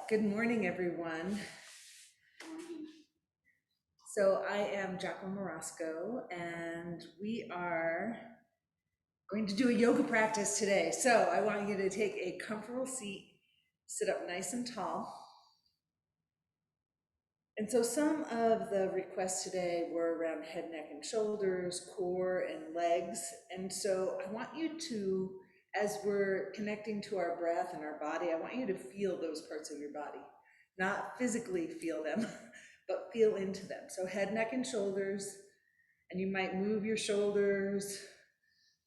Good morning, everyone. So I am Jacqueline Morosco, and we are going to do a yoga practice today. So I want you to take a comfortable seat, sit up nice and tall. And so some of the requests today were around head, neck, and shoulders, core, and legs. And so I want you to, as we're connecting to our breath and our body, I want you to feel those parts of your body, not physically feel them, but feel into them. So head, neck, and shoulders, and you might move your shoulders.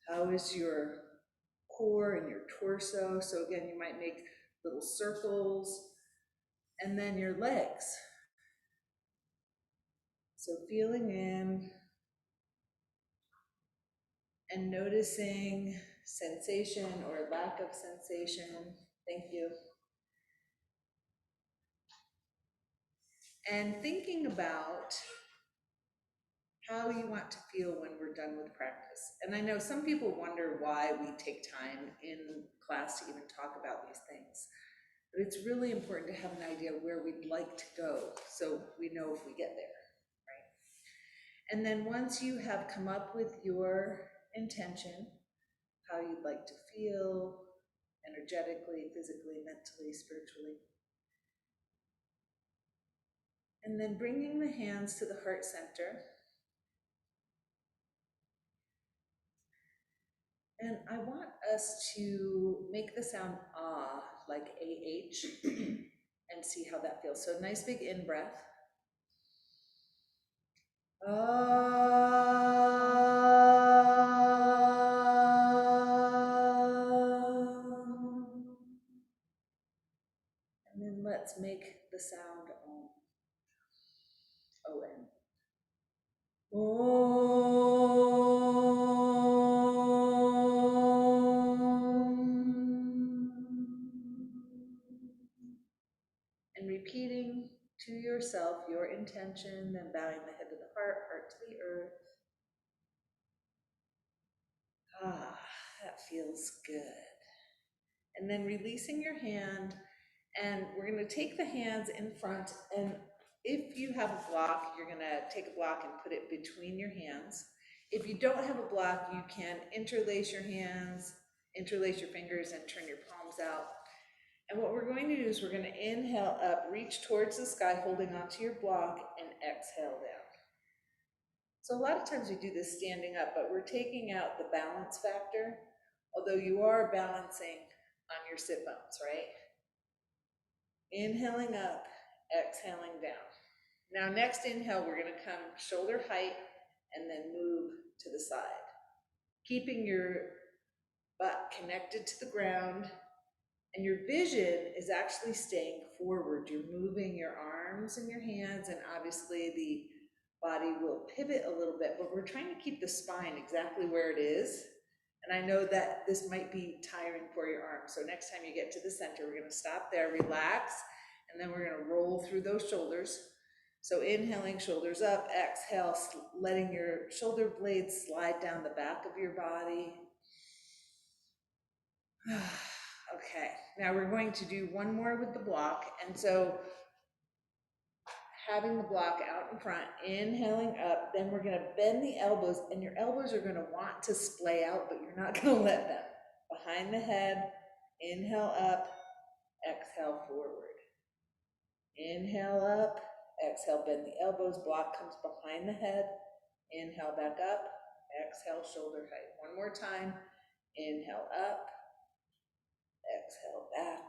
How is your core and your torso? So again, you might make little circles, and then your legs. So feeling in and noticing sensation or lack of sensation. Thank you. And thinking about how you want to feel when we're done with practice. And I know some people wonder why we take time in class to even talk about these things. But it's really important to have an idea where we'd like to go so we know if we get there, right? And then once you have come up with your intention, how you'd like to feel energetically, physically, mentally, spiritually, and then bringing the hands to the heart center. And I want us to make the sound ah, like AH, and see how that feels. So nice big in breath. And then let's make the sound OM. And repeating to yourself your intention, then bowing the head to the heart, heart to the earth. Ah, that feels good. And then releasing your hand, and we're going to take the hands in front, and if you have a block, you're going to take a block and put it between your hands. If you don't have a block, you can interlace your hands, interlace your fingers, and turn your palms out. And what we're going to do is we're going to inhale up, reach towards the sky, holding onto your block, and exhale down. So a lot of times we do this standing up, but we're taking out the balance factor, although you are balancing on your sit bones, right? Inhaling up, exhaling down. Now next inhale, we're going to come shoulder height and then move to the side. Keeping your butt connected to the ground, and your vision is actually staying forward. You're moving your arms and your hands, and obviously the body will pivot a little bit, but we're trying to keep the spine exactly where it is. And I know that this might be tiring for your arms. So next time you get to the center, we're going to stop there, relax, and then we're going to roll through those shoulders. So inhaling, shoulders up, exhale, letting your shoulder blades slide down the back of your body. Okay, now we're going to do one more with the block. And so having the block out in front, inhaling up, then we're going to bend the elbows, and your elbows are going to want to splay out, but you're not going to let them. Behind the head, inhale up, exhale forward. Inhale up, exhale, bend the elbows, block comes behind the head, inhale back up, exhale, shoulder height. One more time, inhale up, exhale back,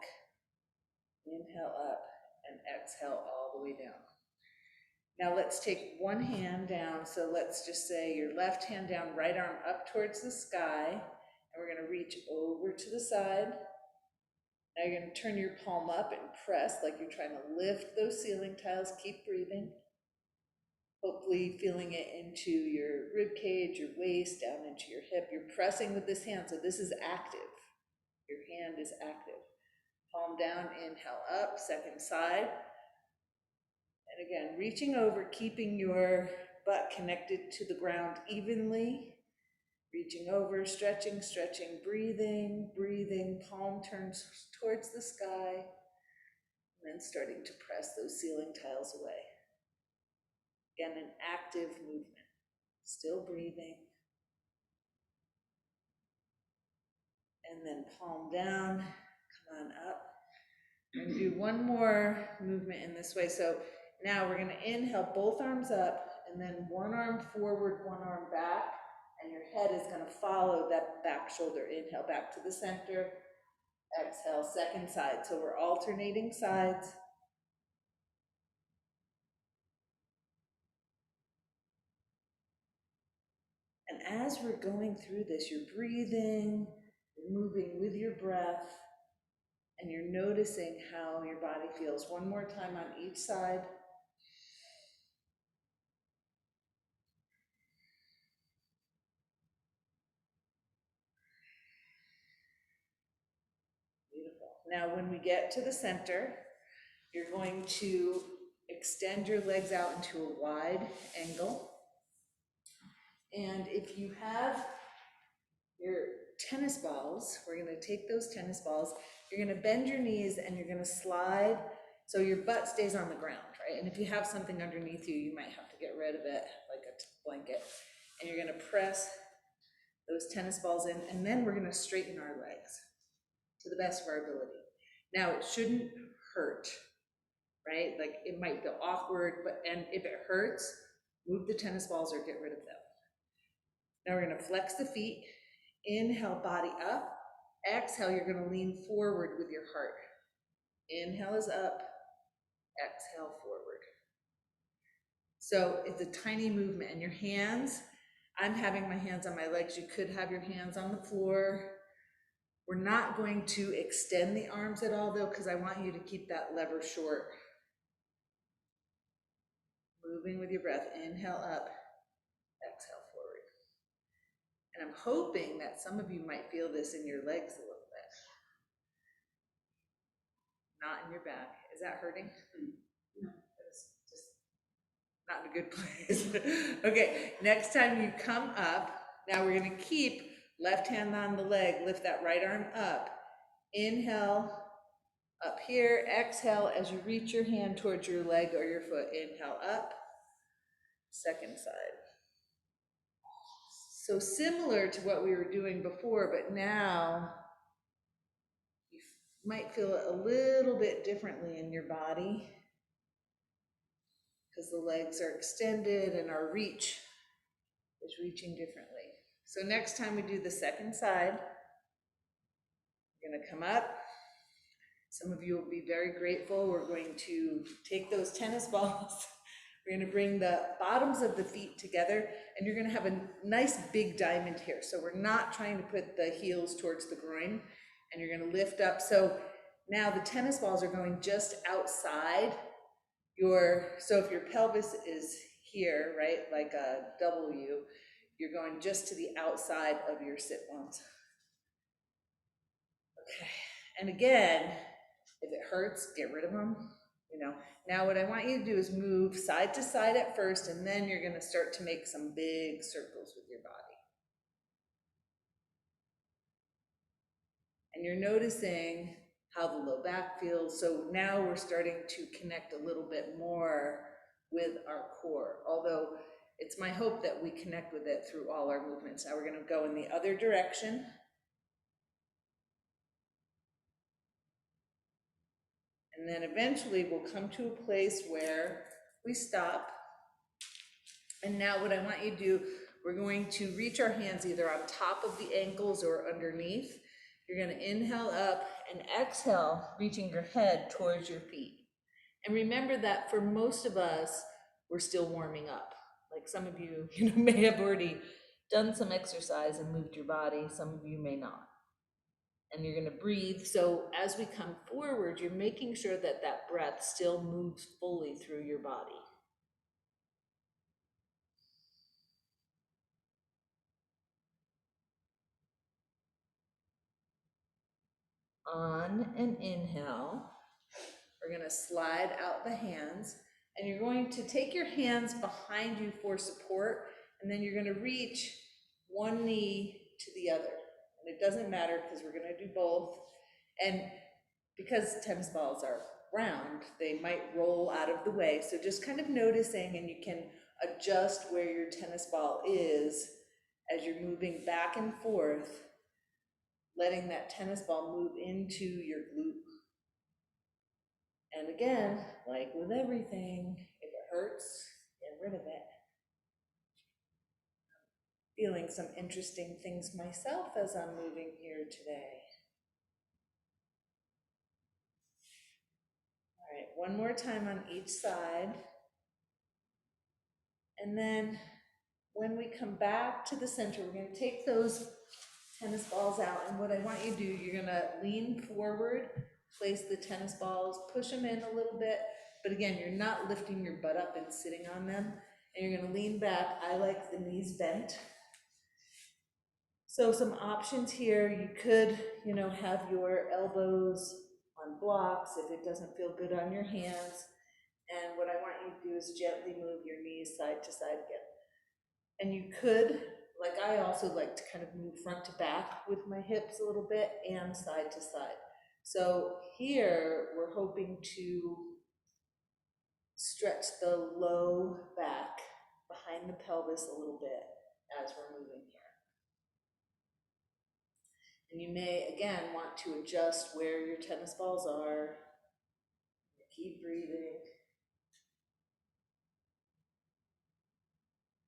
inhale up, and exhale all the way down. Now let's take one hand down. So let's just say your left hand down, right arm up towards the sky. And we're going to reach over to the side. Now you're going to turn your palm up and press like you're trying to lift those ceiling tiles. Keep breathing. Hopefully feeling it into your rib cage, your waist, down into your hip. You're pressing with this hand, so this is active. Your hand is active. Palm down, inhale up, second side. And again, reaching over, keeping your butt connected to the ground evenly. Reaching over, stretching, stretching, breathing, breathing. Palm turns towards the sky. And then starting to press those ceiling tiles away. Again, an active movement. Still breathing. And then palm down, come on up. We're gonna do one more movement in this way. So now we're gonna inhale, both arms up, and then one arm forward, one arm back, and your head is gonna follow that back shoulder. Inhale, back to the center. Exhale, second side. So we're alternating sides. And as we're going through this, you're breathing, you're moving with your breath, and you're noticing how your body feels. One more time on each side. Beautiful. Now, when we get to the center, you're going to extend your legs out into a wide angle. And if you have your tennis balls, we're gonna take those tennis balls, you're gonna bend your knees and you're gonna slide so your butt stays on the ground, right? And if you have something underneath you, you might have to get rid of it, like a blanket. And you're gonna press those tennis balls in, and then we're gonna straighten our legs to the best of our ability. Now, it shouldn't hurt, right? Like, it might feel awkward, and if it hurts, move the tennis balls or get rid of them. Now we're gonna flex the feet. Inhale, body up. Exhale, you're gonna lean forward with your heart. Inhale is up, exhale forward. So it's a tiny movement, and your hands, I'm having my hands on my legs. You could have your hands on the floor. We're not going to extend the arms at all though, because I want you to keep that lever short. Moving with your breath. Inhale up, exhale forward. And I'm hoping that some of you might feel this in your legs a little bit. Not in your back. Is that hurting? No. It's just not in a good place. Okay, next time you come up, now we're gonna keep left hand on the leg, lift that right arm up. Inhale, up here. Exhale as you reach your hand towards your leg or your foot. Inhale up, second side. So similar to what we were doing before, but now you might feel it a little bit differently in your body because the legs are extended and our reach is reaching differently. So next time we do the second side, we're gonna come up. Some of you will be very grateful. We're going to take those tennis balls. We're gonna bring the bottoms of the feet together, and you're gonna have a nice big diamond here. So we're not trying to put the heels towards the groin, and you're gonna lift up. So now the tennis balls are going just outside so if your pelvis is here, right, like a W, you're going just to the outside of your sit bones. Okay, and again, if it hurts, get rid of them, you know. Now what I want you to do is move side to side at first, and then you're gonna start to make some big circles with your body. And you're noticing how the low back feels. So now we're starting to connect a little bit more with our core, although it's my hope that we connect with it through all our movements. Now we're gonna go in the other direction. And then eventually we'll come to a place where we stop. And now what I want you to do, we're going to reach our hands either on top of the ankles or underneath. You're gonna inhale up and exhale, reaching your head towards your feet. And remember that for most of us, we're still warming up. Like some of you, may have already done some exercise and moved your body. Some of you may not. And you're gonna breathe. So as we come forward, you're making sure that that breath still moves fully through your body. On an inhale, we're gonna slide out the hands, and you're going to take your hands behind you for support, and then you're gonna reach one knee to the other. And it doesn't matter because we're gonna do both. And because tennis balls are ground, they might roll out of the way. So just kind of noticing, and you can adjust where your tennis ball is as you're moving back and forth, letting that tennis ball move into your glute. And again, like with everything, if it hurts, get rid of it. Feeling some interesting things myself as I'm moving here today. All right, one more time on each side. And then when we come back to the center, we're going to take those tennis balls out. And what I want you to do, you're going to lean forward, place the tennis balls, push them in a little bit. But again, you're not lifting your butt up and sitting on them. And you're going to lean back. I like the knees bent. So some options here, you could, have your elbows on blocks if it doesn't feel good on your hands. And what I want you to do is gently move your knees side to side again. And you could, like I also like to kind of move front to back with my hips a little bit and side to side. So here we're hoping to stretch the low back behind the pelvis a little bit as we're moving here. And you may, again, want to adjust where your tennis balls are. Keep breathing.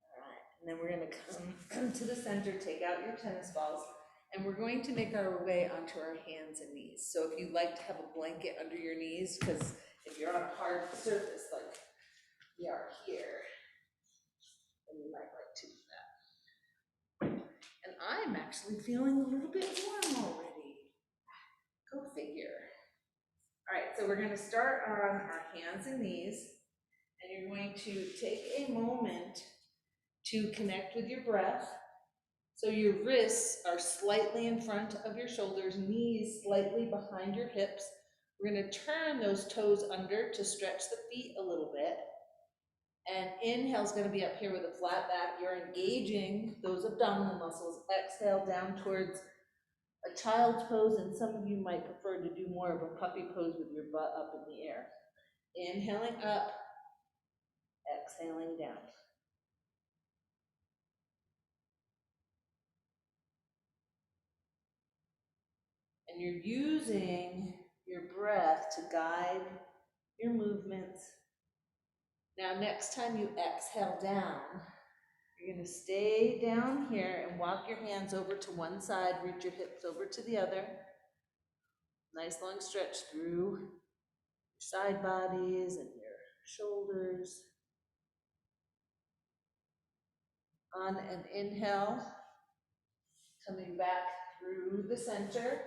All right, and then we're going to come to the center, take out your tennis balls, and we're going to make our way onto our hands and knees. So if you'd like to have a blanket under your knees, because if you're on a hard surface like we are here, then you might like to do that. And I'm actually feeling a little bit warm already. Go figure. All right, so we're going to start on our hands and knees, and you're going to take a moment to connect with your breath. So your wrists are slightly in front of your shoulders, knees slightly behind your hips. We're going to turn those toes under to stretch the feet a little bit. And inhale is going to be up here with a flat back. You're engaging those abdominal muscles. Exhale down towards a child's pose, and some of you might prefer to do more of a puppy pose with your butt up in the air. Inhaling up, exhaling down. And you're using your breath to guide your movements. Now, next time you exhale down, you're going to stay down here and walk your hands over to one side, reach your hips over to the other. Nice long stretch through your side bodies and your shoulders. On an inhale, coming back through the center,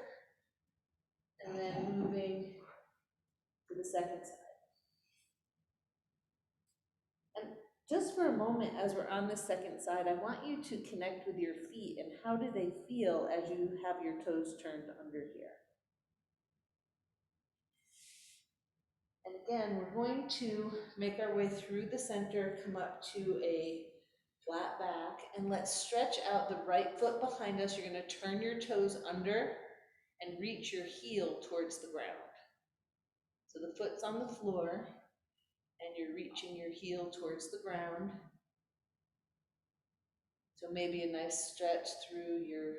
and then moving to the second side. And just for a moment, as we're on the second side, I want you to connect with your feet and how do they feel as you have your toes turned under here. And again, we're going to make our way through the center, come up to a flat back, and let's stretch out the right foot behind us. You're going to turn your toes under and reach your heel towards the ground. So the foot's on the floor, and you're reaching your heel towards the ground. So maybe a nice stretch through your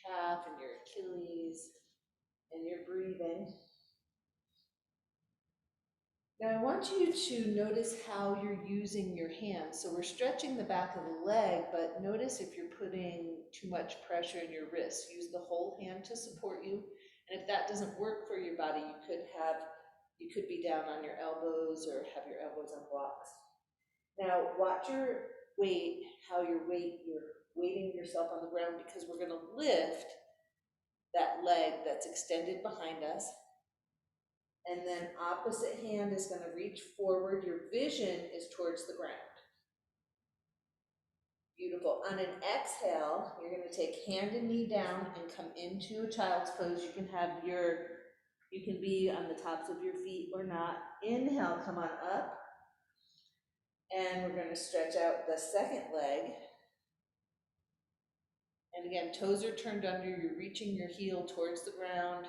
calf and your Achilles, and you're breathing. Now I want you to notice how you're using your hands. So we're stretching the back of the leg, but notice if you're putting too much pressure in your wrists. Use the whole hand to support you. And if that doesn't work for your body, you could be down on your elbows or have your elbows on blocks. Now watch your weight, how you're weighting yourself on the ground, because we're going to lift that leg that's extended behind us. And then opposite hand is going to reach forward. Your vision is towards the ground. Beautiful. On an exhale, you're going to take hand and knee down and come into a child's pose. You can be on the tops of your feet or not. Inhale, come on up. And we're going to stretch out the second leg. And again, toes are turned under. You're reaching your heel towards the ground,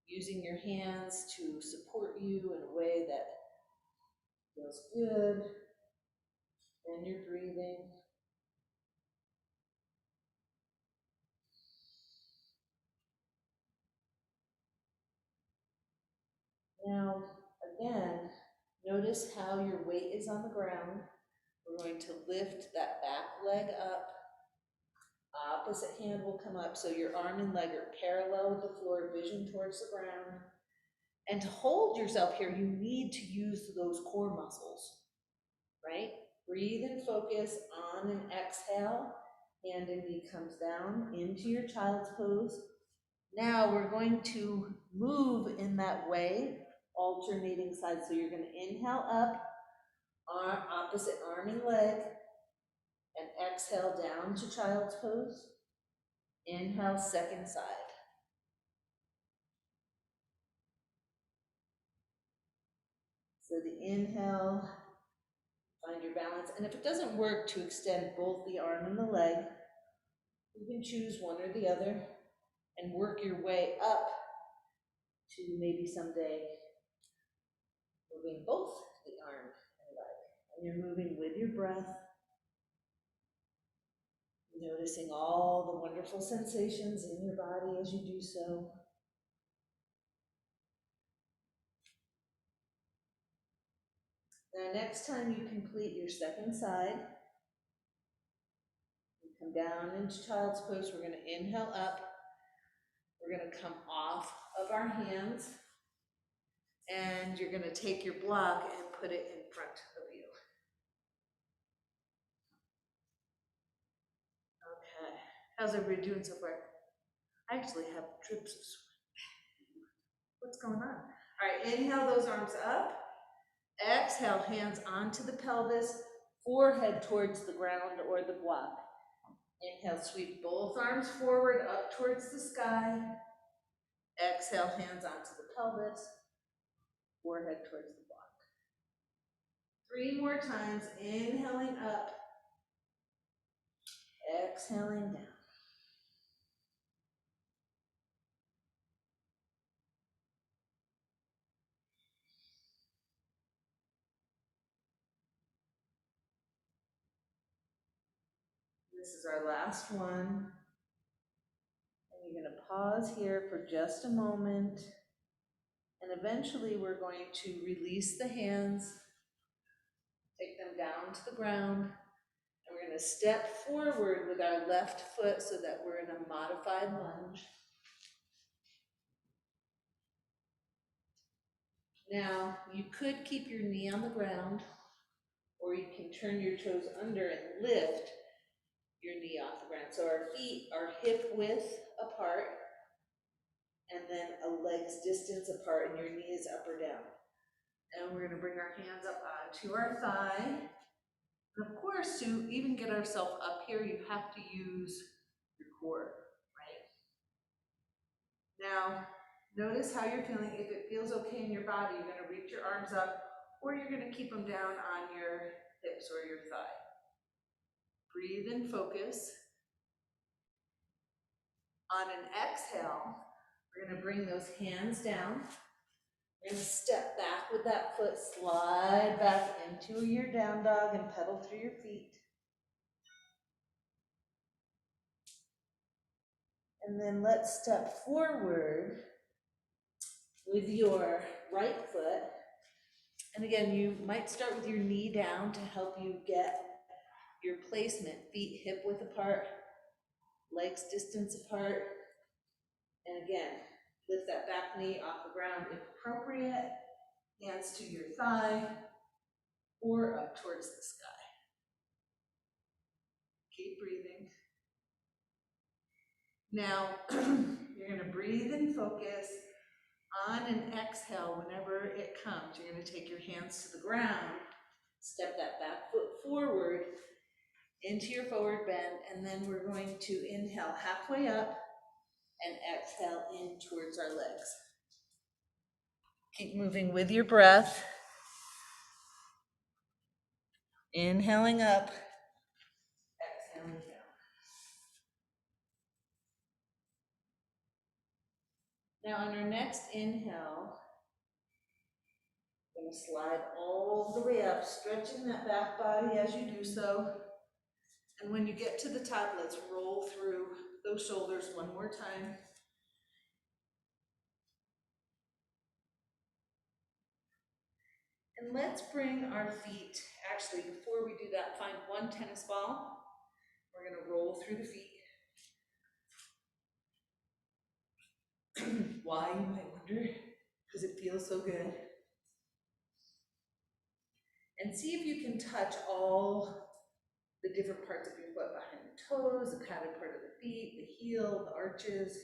using your hands to support you in a way that feels good. And you're breathing. Now, again, notice how your weight is on the ground. We're going to lift that back leg up. Opposite hand will come up, so your arm and leg are parallel with the floor, vision towards the ground. And to hold yourself here, you need to use those core muscles, right? Breathe and focus on an exhale. Hand and knee comes down into your child's pose. Now we're going to move in that way, alternating sides. So you're going to inhale up, opposite arm and leg, and exhale down to child's pose. Inhale, second side. So the inhale, find your balance. And if it doesn't work to extend both the arm and the leg, you can choose one or the other and work your way up to maybe someday moving both the arm and leg. And you're moving with your breath, noticing all the wonderful sensations in your body as you do so. Now, next time you complete your second side, you come down into child's pose. We're going to inhale up. We're going to come off of our hands, and you're going to take your block and put it in front of you. Okay. How's everybody doing so far? I actually have drips of sweat. What's going on? All right, inhale those arms up. Exhale, hands onto the pelvis, forehead towards the ground or the block. Inhale, sweep both arms forward, up towards the sky. Exhale, hands onto the pelvis, forehead towards the block. 3 more times, inhaling up, exhaling down. This is our last one. And you're going to pause here for just a moment. And eventually we're going to release the hands, take them down to the ground, and we're going to step forward with our left foot so that we're in a modified lunge. Now, you could keep your knee on the ground, or you can turn your toes under and lift your knee off the ground. So our feet are hip width apart, and then a leg's distance apart, and your knee is up or down. And we're going to bring our hands up onto our thigh. And of course, to even get ourselves up here, you have to use your core, right? Now, notice how you're feeling. If it feels okay in your body, you're going to reach your arms up, or you're going to keep them down on your hips or your thigh. Breathe and focus. On an exhale, we're going to bring those hands down. We're going to step back with that foot, slide back into your down dog and pedal through your feet. And then let's step forward with your right foot. And again, you might start with your knee down to help you get your placement. Feet hip width apart, legs distance apart. And again, lift that back knee off the ground if appropriate. Hands to your thigh or up towards the sky. Keep breathing. Now, you're going to breathe and focus on an exhale whenever it comes. You're going to take your hands to the ground, step that back foot forward into your forward bend, and then we're going to inhale halfway up and exhale in towards our legs. Keep moving with your breath. Inhaling up, exhaling down. Now on our next inhale, We'll slide all the way up, stretching that back body as you do so. And when you get to the top, let's roll through those shoulders one more time. And let's bring our feet, actually, before we do that, find one tennis ball. We're gonna roll through the feet. Why, you might wonder, because it feels so good. And see if you can touch all the different parts of your foot, behind the toes, the padded part of the feet, the heel, the arches.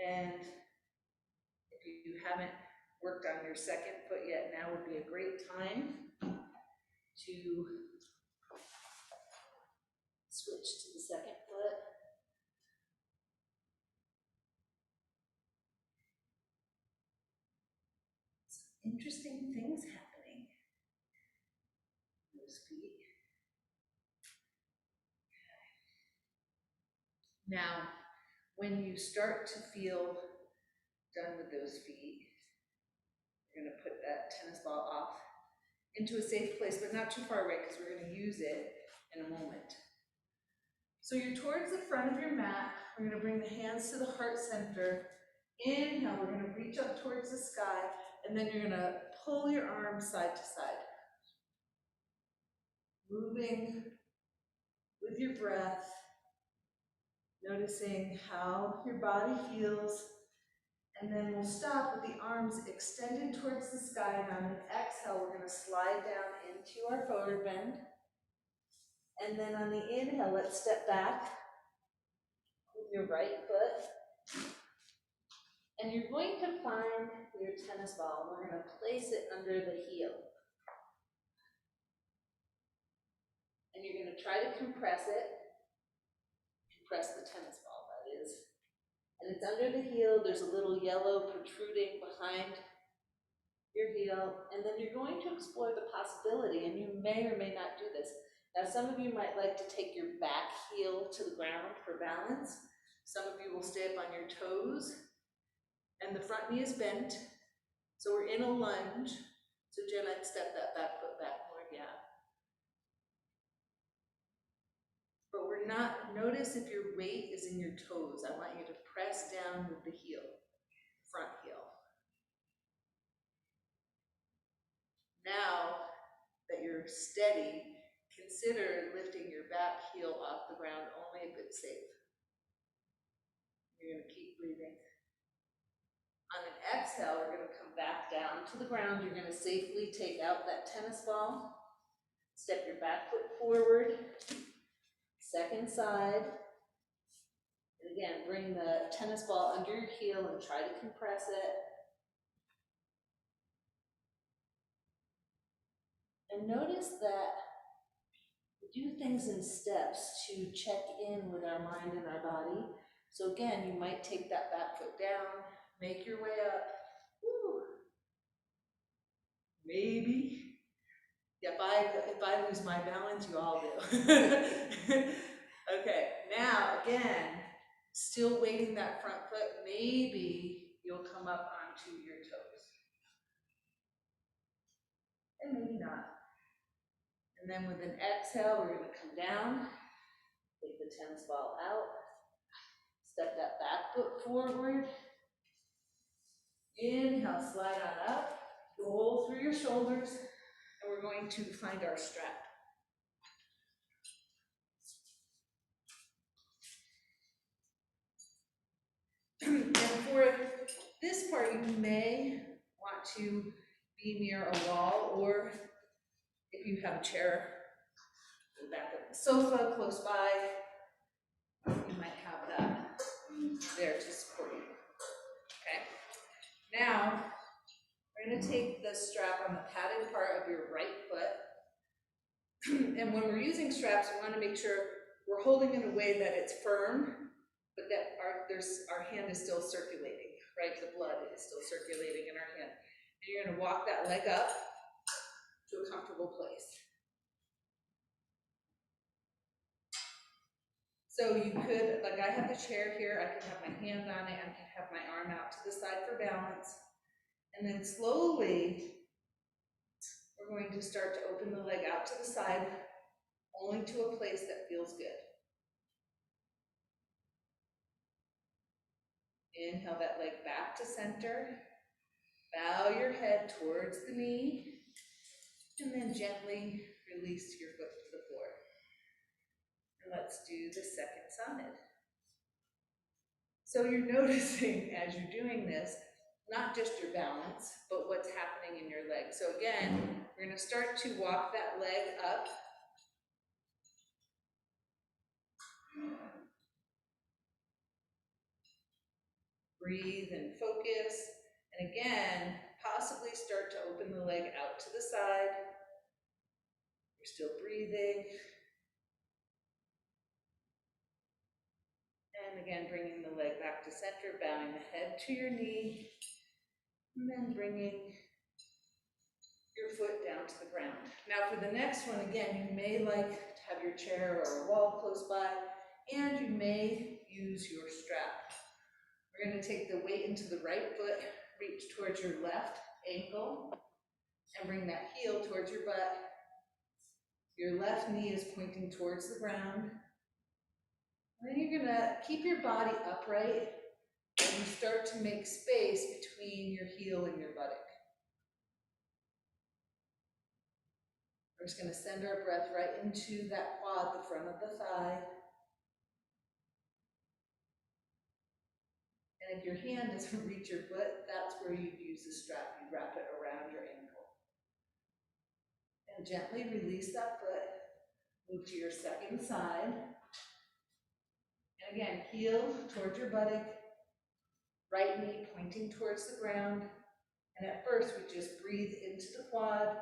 And if you haven't worked on your second foot yet, now would be a great time to switch to the second foot. Some interesting things happening in those feet. Okay. Now, when you start to feel done with those feet, you're going to put that tennis ball off into a safe place, but not too far away because we're going to use it in a moment. So you're towards the front of your mat. We're going to bring the hands to the heart center. Inhale, we're going to reach up towards the sky, and then you're going to pull your arms side to side. Moving with your breath, noticing how your body feels, and then we'll stop with the arms extended towards the sky, and on an exhale, we're going to slide down into our forward bend. And then on the inhale, let's step back with your right foot. And you're going to find your tennis ball. We're going to place it under the heel. And you're going to try to compress it. Compress the tennis ball, that is. And it's under the heel. There's a little yellow protruding behind your heel. And then you're going to explore the possibility, and you may or may not do this. Now, some of you might like to take your back heel to the ground for balance. Some of you will stay up on your toes. And the front knee is bent, so we're in a lunge. So Jen, I'd step that back foot back more, yeah. But we're not, notice if your weight is in your toes. I want you to press down with the heel, front heel. Now that you're steady, consider lifting your back heel off the ground only if it's safe. You're gonna keep breathing. On an exhale, we're going to come back down to the ground. You're going to safely take out that tennis ball. Step your back foot forward. Second side. And again, bring the tennis ball under your heel and try to compress it. And notice that we do things in steps to check in with our mind and our body. So again, you might take that back foot down, make your way up. Woo. Maybe. If I lose my balance, you all do. Okay, now again, still weighting that front foot, maybe you'll come up onto your toes. And maybe not. And then with an exhale, we're going to come down, take the tennis ball out, step that back foot forward. Inhale, slide on up, roll through your shoulders, and we're going to find our strap. And for this part, you may want to be near a wall, or if you have a chair, the back of the sofa close by, you might have that there to support you. Okay. Now, we're going to take the strap on the padded part of your right foot. And when we're using straps, we want to make sure we're holding in a way that it's firm, but that our hand is still circulating, right? The blood is still circulating in our hand. And you're going to walk that leg up to a comfortable place. So you could, like I have the chair here, I could have my hand on it, I could have my arm out to the side for balance. And then slowly, we're going to start to open the leg out to the side, only to a place that feels good. Inhale that leg back to center. Bow your head towards the knee, and then gently release your foot to the floor. And let's do the second side. So you're noticing as you're doing this, not just your balance, but what's happening in your leg. So again, we're going to start to walk that leg up. Breathe and focus. And again, possibly start to open the leg out to the side. You're still breathing. And again, bringing the leg back to center, bowing the head to your knee, and then bringing your foot down to the ground. Now for the next one, again, you may like to have your chair or a wall close by, and you may use your strap. We're going to take the weight into the right foot, reach towards your left ankle, and bring that heel towards your butt. Your left knee is pointing towards the ground. And then you're going to keep your body upright, and you start to make space between your heel and your buttock. We're just going to send our breath right into that quad, the front of the thigh. And if your hand doesn't reach your foot, that's where you'd use the strap. You'd wrap it around your ankle. And gently release that foot. Move to your second side. And again, heel towards your buttock. Right knee pointing towards the ground. And at first, we just breathe into the quad.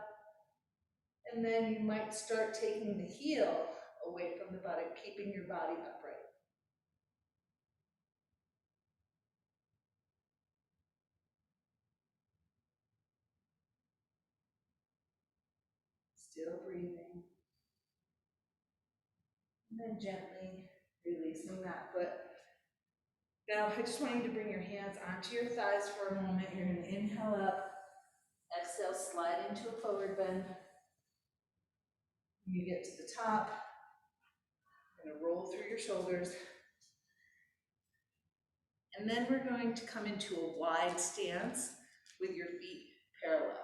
And then you might start taking the heel away from the buttock, keeping your body upright. Still breathing. And then gently releasing that foot. Now, I just want you to bring your hands onto your thighs for a moment. You're going to inhale up. Exhale, slide into a forward bend. When you get to the top, you're going to roll through your shoulders. And then we're going to come into a wide stance with your feet parallel.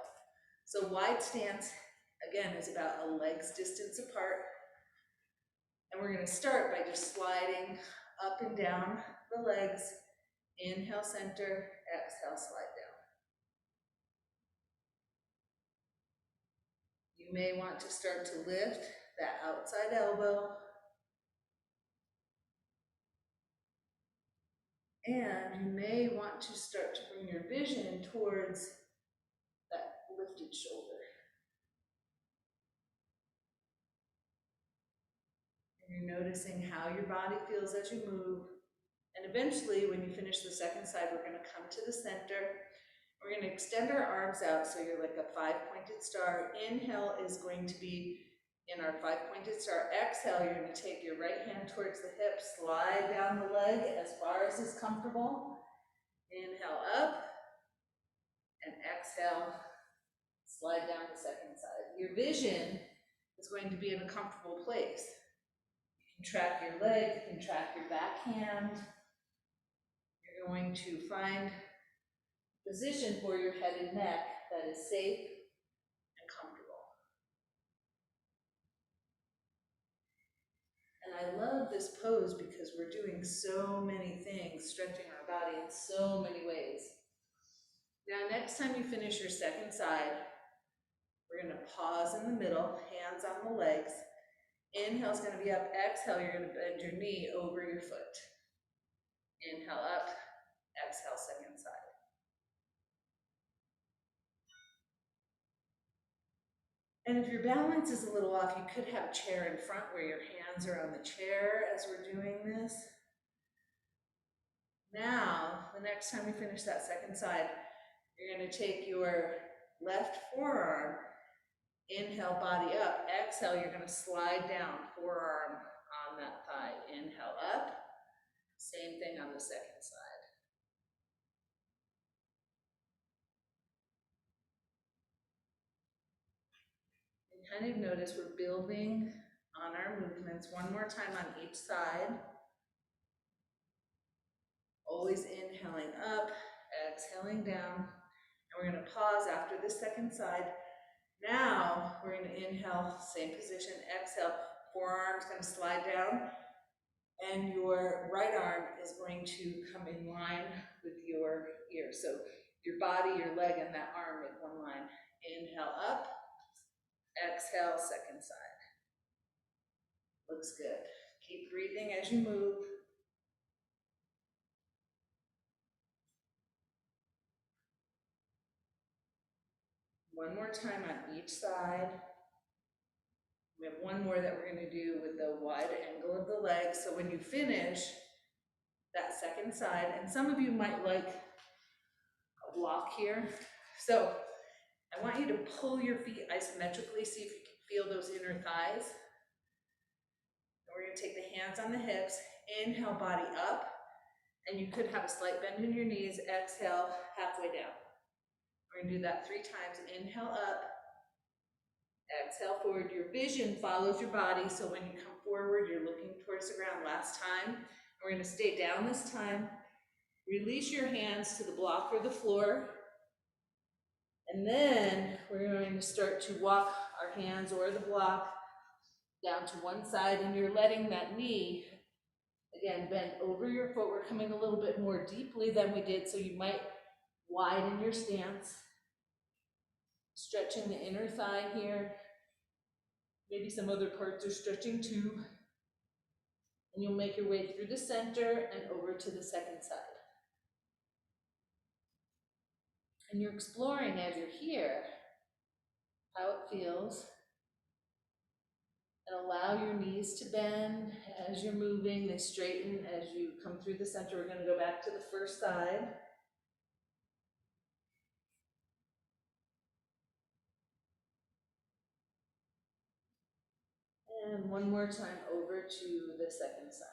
So wide stance, again, is about a leg's distance apart. And we're going to start by just sliding up and down the legs. Inhale, center, exhale, slide down. You may want to start to lift that outside elbow. And you may want to start to bring your vision towards that lifted shoulder. And you're noticing how your body feels as you move. And eventually, when you finish the second side, we're going to come to the center. We're going to extend our arms out so you're like a 5-pointed star. Inhale is going to be in our 5-pointed star. Exhale, you're going to take your right hand towards the hip, slide down the leg as far as is comfortable. Inhale up, and exhale, slide down the second side. Your vision is going to be in a comfortable place. You can track your leg, you can track your back hand. You're going to find a position for your head and neck that is safe and comfortable. And I love this pose because we're doing so many things, stretching our body in so many ways. Now, next time you finish your second side, we're going to pause in the middle, hands on the legs. Inhale is going to be up. Exhale, you're going to bend your knee over your foot. Inhale up. Exhale, second side. And if your balance is a little off, you could have a chair in front where your hands are on the chair as we're doing this. Now, the next time we finish that second side, you're going to take your left forearm, inhale, body up. Exhale, you're going to slide down, forearm on that thigh. Inhale up. Same thing on the second side. And kind of notice we're building on our movements. One more time on each side. Always inhaling up, exhaling down. And we're going to pause after the second side. Now we're going to inhale, same position, exhale. Forearm's going to slide down, and your right arm is going to come in line with your ear. So your body, your leg, and that arm make one line. Inhale up, exhale, second side. Looks good. Keep breathing as you move. One more time on each side. We have one more that we're going to do with the wide angle of the leg. So when you finish that second side, and some of you might like a block here. So I want you to pull your feet isometrically, see if you can feel those inner thighs. And we're going to take the hands on the hips, inhale, body up, and you could have a slight bend in your knees. Exhale, halfway down. We're going to do that 3 times. Inhale up, exhale forward. Your vision follows your body, so when you come forward, you're looking towards the ground. Last time. We're going to stay down this time. Release your hands to the block or the floor. And then we're going to start to walk our hands or the block down to one side, and you're letting that knee, again, bend over your foot. We're coming a little bit more deeply than we did, so you might widen your stance. Stretching the inner thigh here. Maybe some other parts are stretching too. And you'll make your way through the center and over to the second side. And you're exploring as you're here how it feels. And allow your knees to bend as you're moving. They straighten as you come through the center. We're going to go back to the first side. And one more time over to the second side.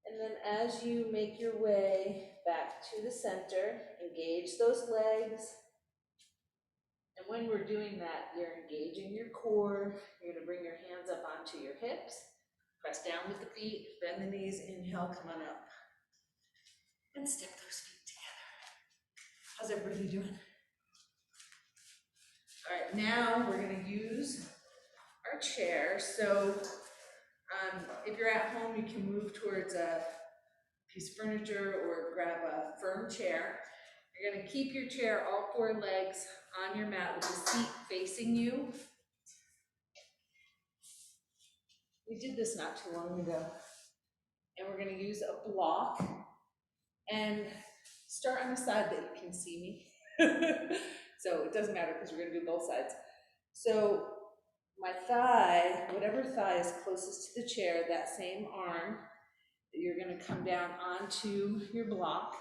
And then as you make your way back to the center, engage those legs. And when we're doing that, you're engaging your core. You're going to bring your hands up onto your hips. Press down with the feet, bend the knees, inhale, come on up. And step those feet together. How's everybody doing? All right, now we're going to use our chair. So if you're at home, you can move towards a piece of furniture or grab a firm chair. You're going to keep your chair, all 4 legs on your mat with the seat facing you. We did this not too long ago. And we're going to use a block and start on the side that you can see me. So it doesn't matter because we're going to do both sides. So my thigh, whatever thigh is closest to the chair, that same arm, you're going to come down onto your block.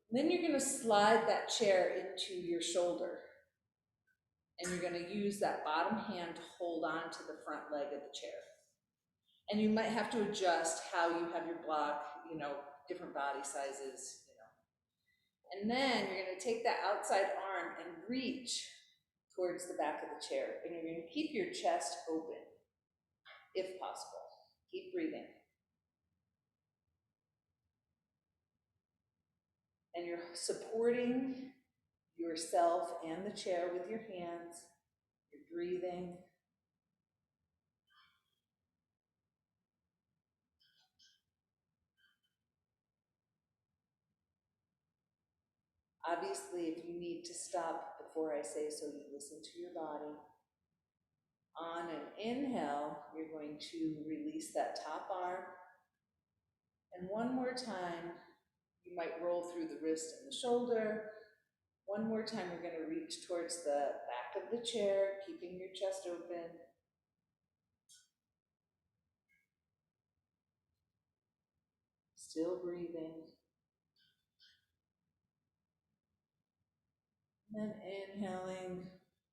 Then you're going to slide that chair into your shoulder. And you're going to use that bottom hand to hold on to the front leg of the chair. And you might have to adjust how you have your block, different body sizes, And then you're going to take that outside arm and reach towards the back of the chair. And you're going to keep your chest open, if possible. Keep breathing. And you're supporting yourself and the chair with your hands. You're breathing. Obviously, if you need to stop before I say so, you listen to your body. On an inhale, you're going to release that top arm. And one more time, you might roll through the wrist and the shoulder. One more time, you're going to reach towards the back of the chair, keeping your chest open. Still breathing. And then inhaling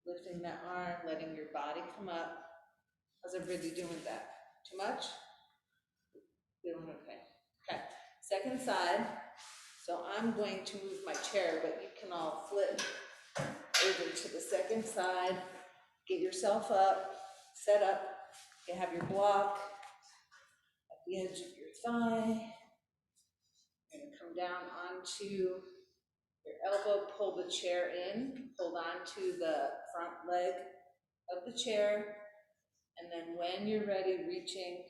Lifting that arm, letting your body come up. How's everybody doing with that? Too much? Feeling okay. Okay, second side. So I'm going to move my chair, but you can all flip over to the second side. Get yourself up, set up. You have your block at the edge of your thigh. You're gonna come down onto your elbow, pull the chair in, hold on to the front leg of the chair, and then when you're ready, reaching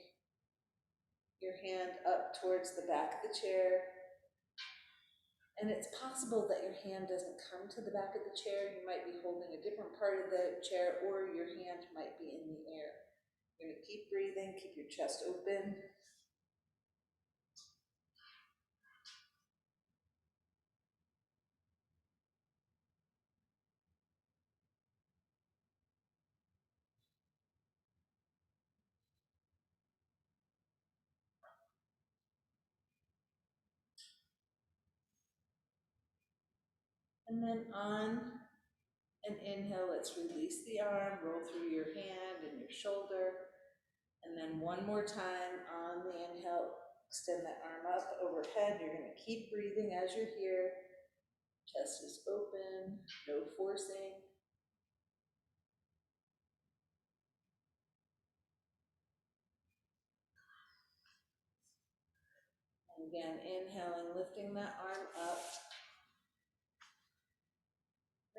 your hand up towards the back of the chair. And it's possible that your hand doesn't come to the back of the chair. You might be holding a different part of the chair, or your hand might be in the air. You're gonna keep breathing, keep your chest open. And then on an inhale, let's release the arm, roll through your hand and your shoulder. And then one more time on the inhale, extend that arm up overhead. You're gonna keep breathing as you're here. Chest is open, no forcing. And again, inhaling, lifting that arm up.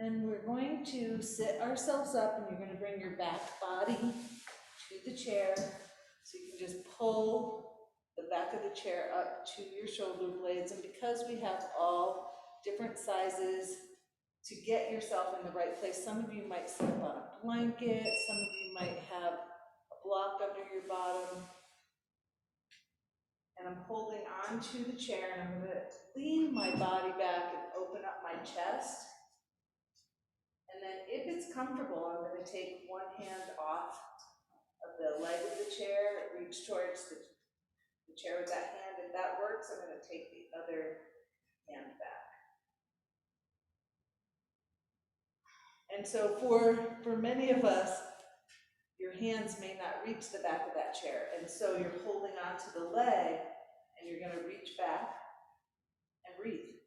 Then we're going to sit ourselves up, and you're going to bring your back body to the chair. So you can just pull the back of the chair up to your shoulder blades. And because we have all different sizes, to get yourself in the right place, some of you might sit up on a blanket, some of you might have a block under your bottom. And I'm holding onto the chair, and I'm going to lean my body back and open up my chest. And then if it's comfortable, I'm going to take one hand off of the leg of the chair, reach towards the chair with that hand. If that works, I'm going to take the other hand back. And so for many of us, your hands may not reach the back of that chair. And so you're holding onto the leg, and you're going to reach back and breathe.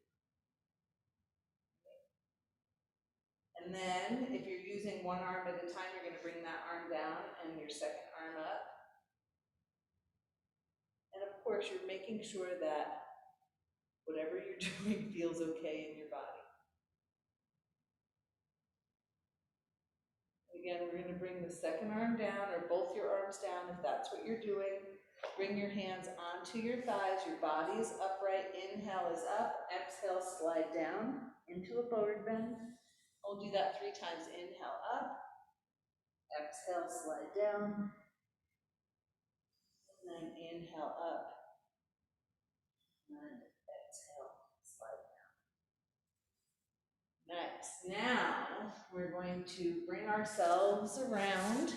And then if you're using one arm at a time, you're going to bring that arm down and your second arm up. And of course, you're making sure that whatever you're doing feels okay in your body. Again, we're going to bring the second arm down, or both your arms down if that's what you're doing. Bring your hands onto your thighs. Your body is upright. Inhale is up. Exhale, slide down into a forward bend. We'll do that 3 times. Inhale up. Exhale, slide down. And then inhale up. And exhale, slide down. Next, now we're going to bring ourselves around,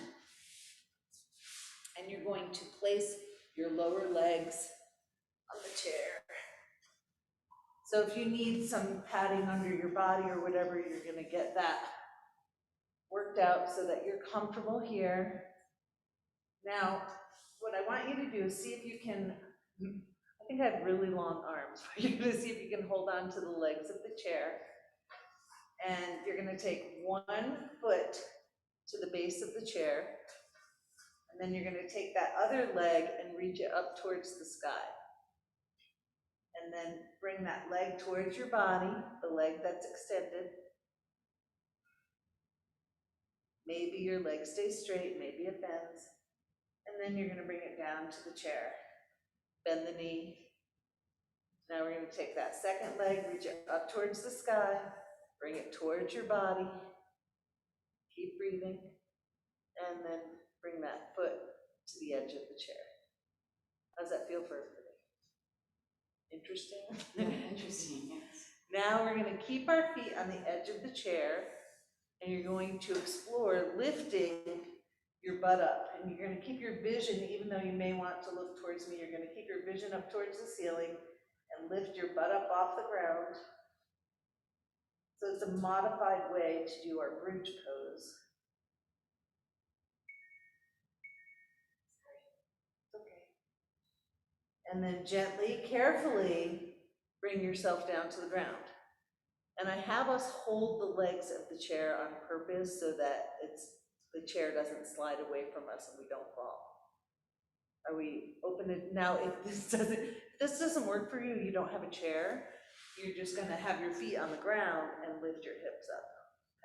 and you're going to place your lower legs on the chair. So if you need some padding under your body or whatever, you're going to get that worked out so that you're comfortable here. Now, what I want you to do is see if you can, I think I have really long arms, but you're going to see if you can hold on to the legs of the chair. And you're going to take one foot to the base of the chair, and then you're going to take that other leg and reach it up towards the sky. And then bring that leg towards your body, the leg that's extended. Maybe your leg stays straight, maybe it bends. And then you're going to bring it down to the chair. Bend the knee. Now we're going to take that second leg, reach it up towards the sky, bring it towards your body. Keep breathing. And then bring that foot to the edge of the chair. How does that feel for everybody? Interesting? Yeah, interesting, yes. Now we're going to keep our feet on the edge of the chair, and you're going to explore lifting your butt up. And you're going to keep your vision, even though you may want to look towards me, you're going to keep your vision up towards the ceiling and lift your butt up off the ground. So it's a modified way to do our bridge pose. Okay. And then gently, carefully, bring yourself down to the ground. And I have us hold the legs of the chair on purpose so that the chair doesn't slide away from us and we don't fall. Are we open to, now if this doesn't work for you, you don't have a chair, you're just gonna have your feet on the ground and lift your hips up,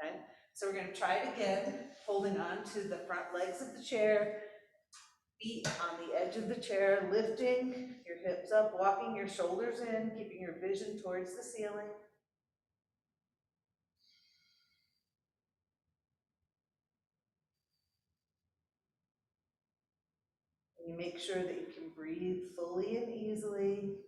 okay? So we're gonna try it again, holding on to the front legs of the chair, feet on the edge of the chair, lifting your hips up, walking your shoulders in, keeping your vision towards the ceiling. And you make sure that you can breathe fully and easily.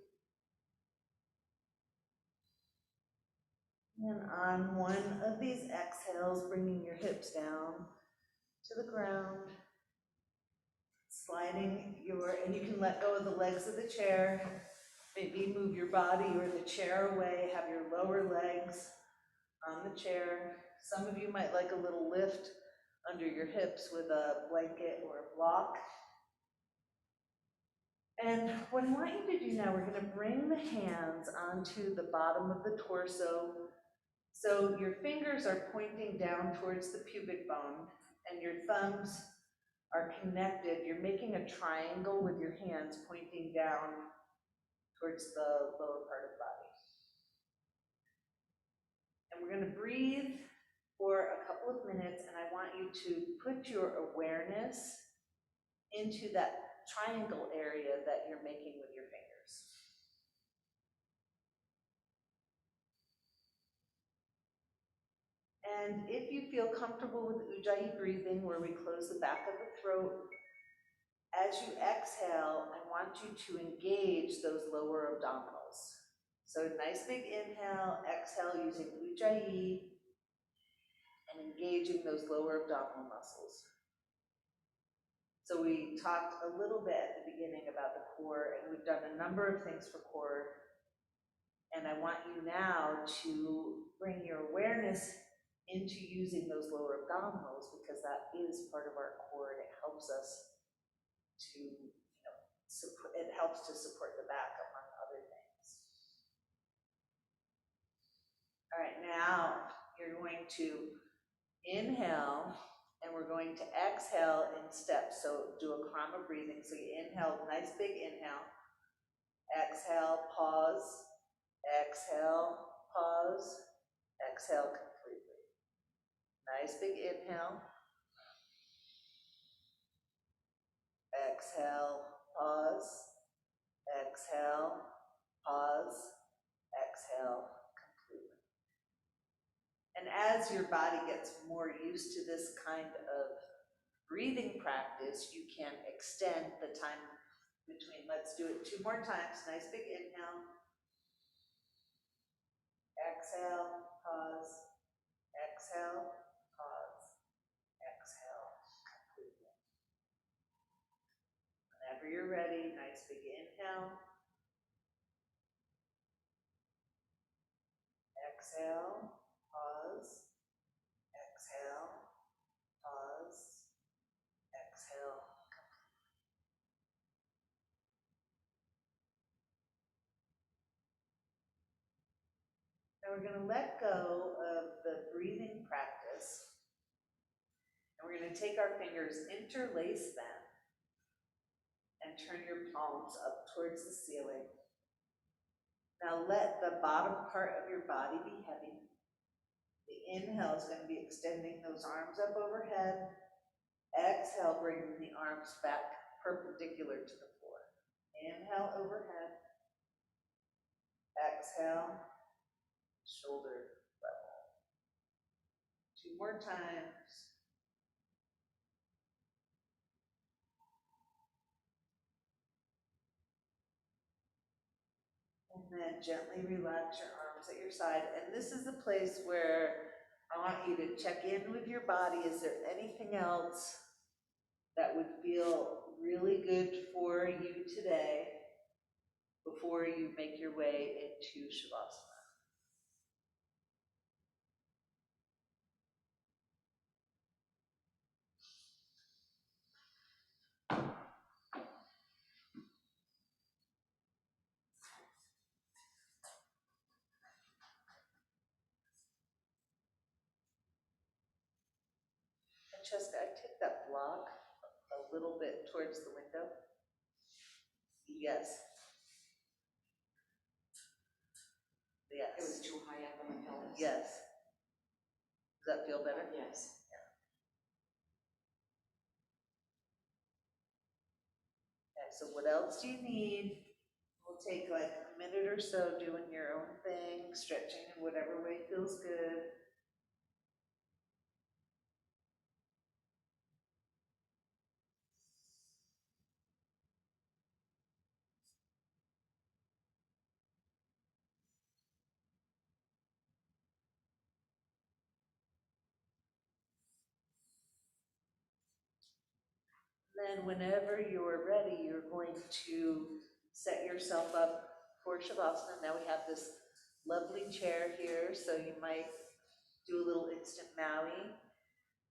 And on one of these exhales, bringing your hips down to the ground, sliding and you can let go of the legs of the chair, maybe move your body or the chair away, have your lower legs on the chair. Some of you might like a little lift under your hips with a blanket or a block. And what I want you to do now, we're going to bring the hands onto the bottom of the torso. So your fingers are pointing down towards the pubic bone and your thumbs are connected. You're making a triangle with your hands pointing down towards the lower part of the body. And we're going to breathe for a couple of minutes, and I want you to put your awareness into that triangle area that you're making with your fingers. And if you feel comfortable with Ujjayi breathing, where we close the back of the throat, as you exhale, I want you to engage those lower abdominals. So nice big inhale, exhale using Ujjayi, and engaging those lower abdominal muscles. So we talked a little bit at the beginning about the core, and we've done a number of things for core. And I want you now to bring your awareness into using those lower abdominals, because that is part of our core and it helps us to, it helps to support the back among other things. All right, now you're going to inhale and we're going to exhale in steps. So do a krama breathing. So you inhale, nice big inhale. Exhale, pause. Exhale, pause. Exhale completely. Nice big inhale. Exhale, pause. Exhale, pause. Exhale completely. And as your body gets more used to this kind of breathing practice, you can extend the time between. Let's do it 2 more times. Nice big inhale. Exhale, pause. Exhale, pause. Exhale completely. Whenever you're ready, nice big inhale. Exhale, pause. Exhale, pause. Exhale. Now we're going to let go of the breathing practice, and we're going to take our fingers, interlace them, and turn your palms up towards the ceiling. Now let the bottom part of your body be heavy. The inhale is going to be extending those arms up overhead. Exhale, bringing the arms back perpendicular to the floor. Inhale overhead. Exhale, shoulder level. 2 more times. And then gently relax your arms at your side. And this is the place where I want you to check in with your body. Is there anything else that would feel really good for you today before you make your way into Shavasana? Francesca, I took that block a little bit towards the window. Yes. Yes. It was too high up on the pillars. Yes. Does that feel better? Yes. Okay, so what else do you need? We'll take like a minute or so doing your own thing, stretching in whatever way feels good. Then whenever you're ready, you're going to set yourself up for Shavasana. Now we have this lovely chair here, so you might do a little instant Maui,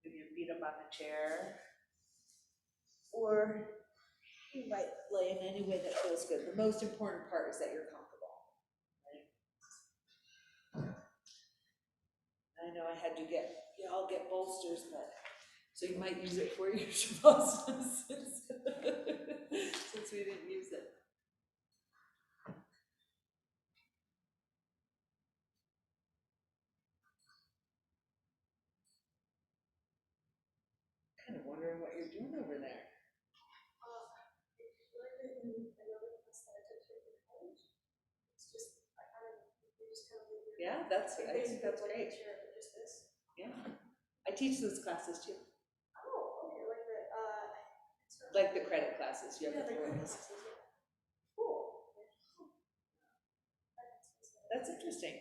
move your feet up on the chair, or you might lay in any way that feels good. The most important part is that you're comfortable, right? I know I had to I'll get bolsters, but, so you might use it for your Shavasana since we didn't use it. Kind of wondering what you're doing over there. Yeah, I think that's great. Yeah, I teach those classes too. Oh, okay, Like the credit classes, you have the credit classes. Cool. That's interesting.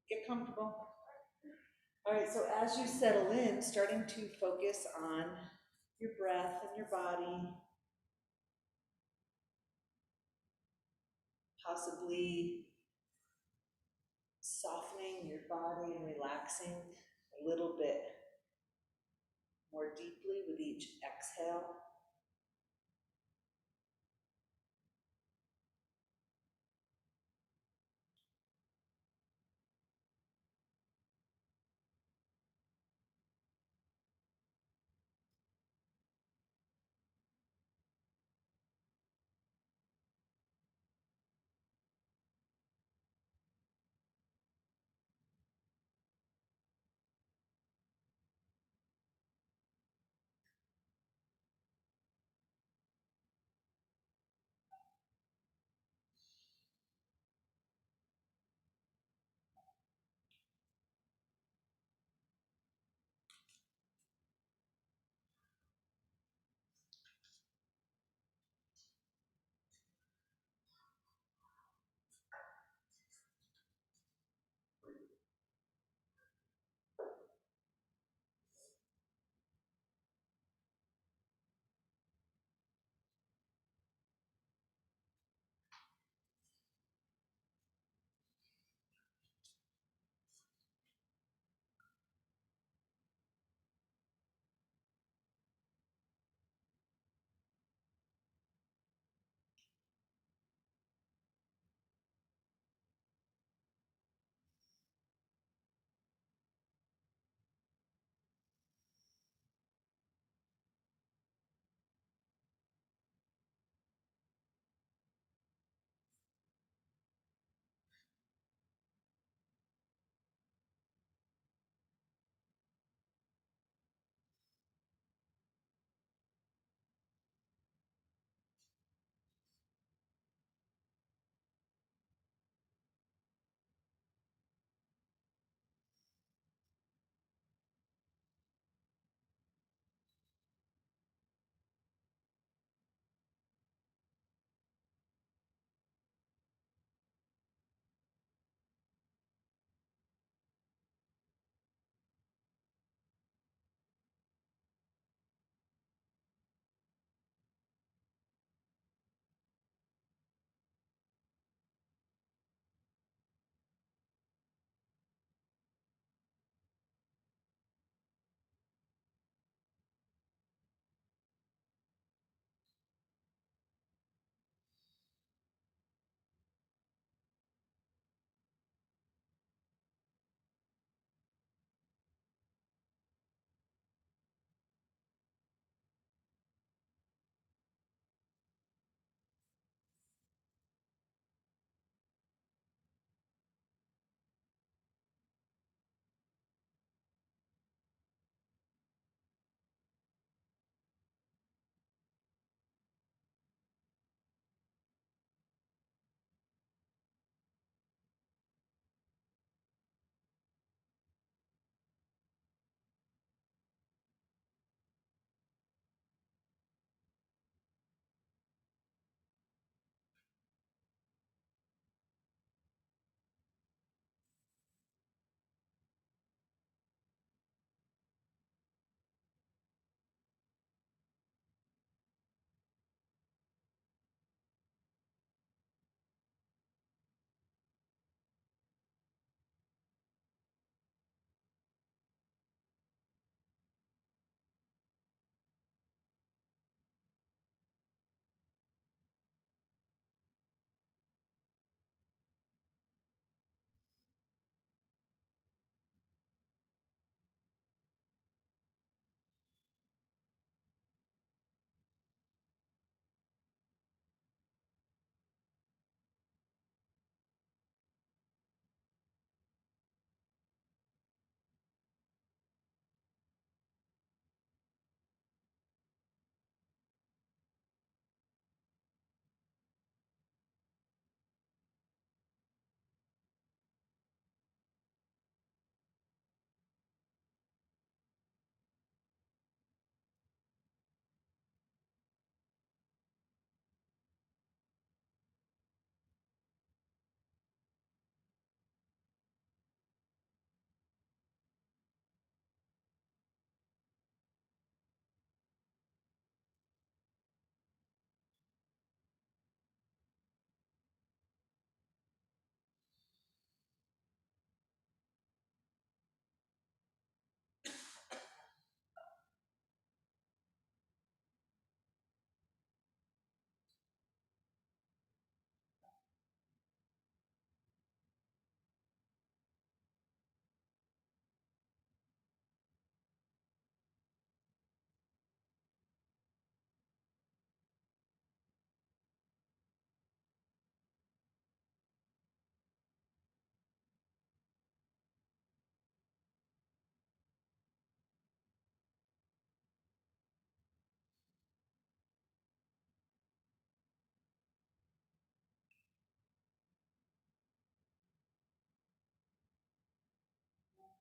Get comfortable. All right, so as you settle in, starting to focus on your breath and your body, possibly softening your body and relaxing a little bit more deeply with each exhale.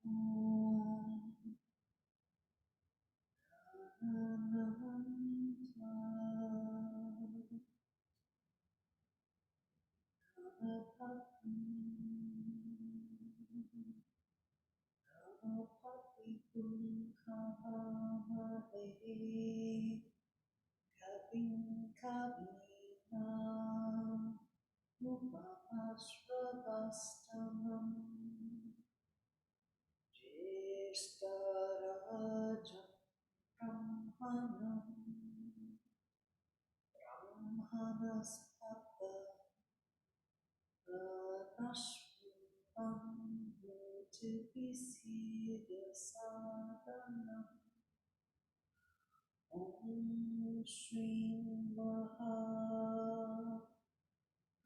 Om Shri Maha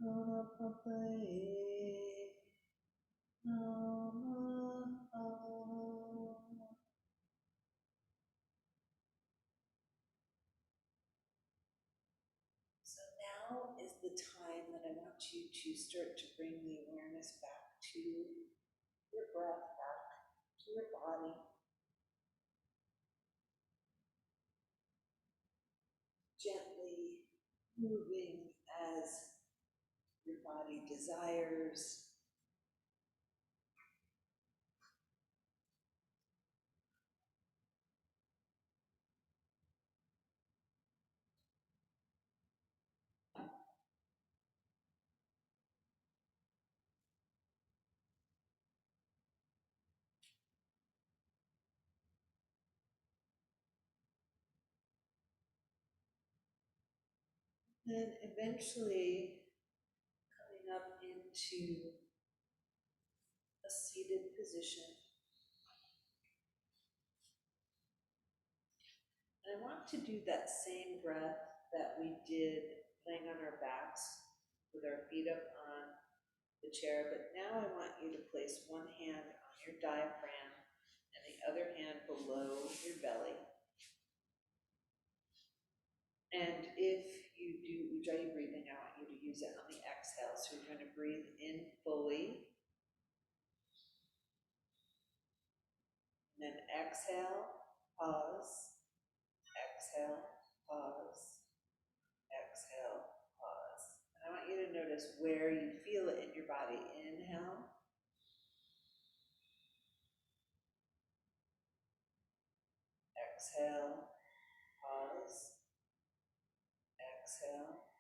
Ganapataye Namaha. So now is the time that I want you to start to bring the awareness back to your breath, back to your body. Gently moving as your body desires. Then eventually coming up into a seated position. And I want to do that same breath that we did laying on our backs with our feet up on the chair, but now I want you to place one hand on your diaphragm and the other hand below your belly. And if you do Ujjayi breathing, I want you to use it on the exhale. So you're going to breathe in fully, and then exhale, pause, exhale, pause, exhale, pause. And I want you to notice where you feel it in your body. Inhale, exhale, pause, exhale,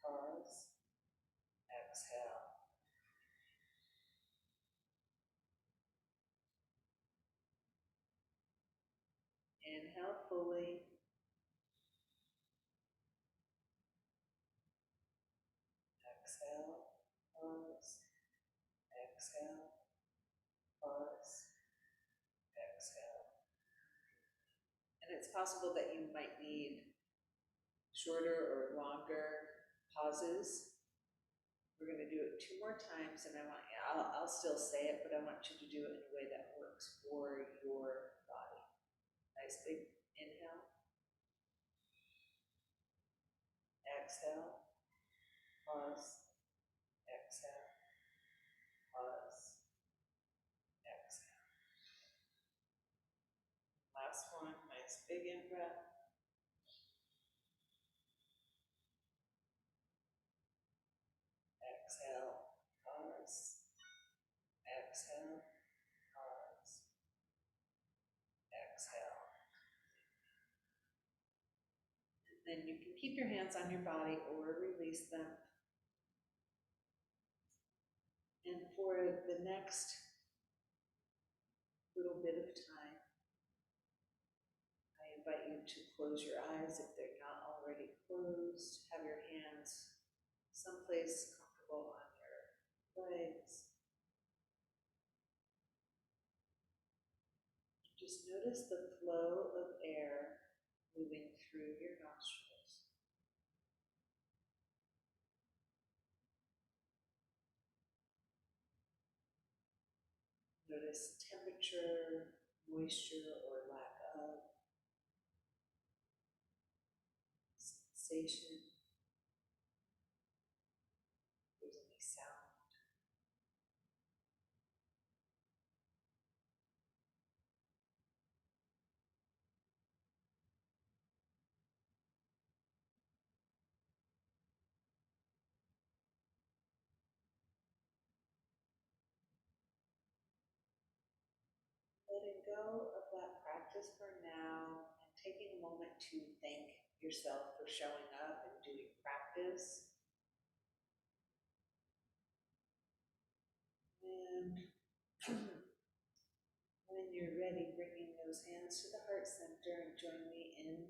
pause, exhale. Inhale fully, exhale, pause, exhale, pause, exhale. And it's possible that you might need shorter or longer pauses. We're going to do it 2 more times, and I'll still say it, but I want you to do it in a way that works for your body. Nice big inhale, exhale, pause, exhale, pause, exhale. Last one, nice big in breath. Exhale, pause, exhale, pause, exhale. And then you can keep your hands on your body or release them. And for the next little bit of time, I invite you to close your eyes if they're not already closed. Have your hands someplace comfortable on your legs. Just notice the flow of air moving through your nostrils. Notice temperature, moisture, or lack of sensation. If there's any sound. go of that practice for now and taking a moment to thank yourself for showing up and doing practice. And when you're ready, bringing those hands to the heart center and join me in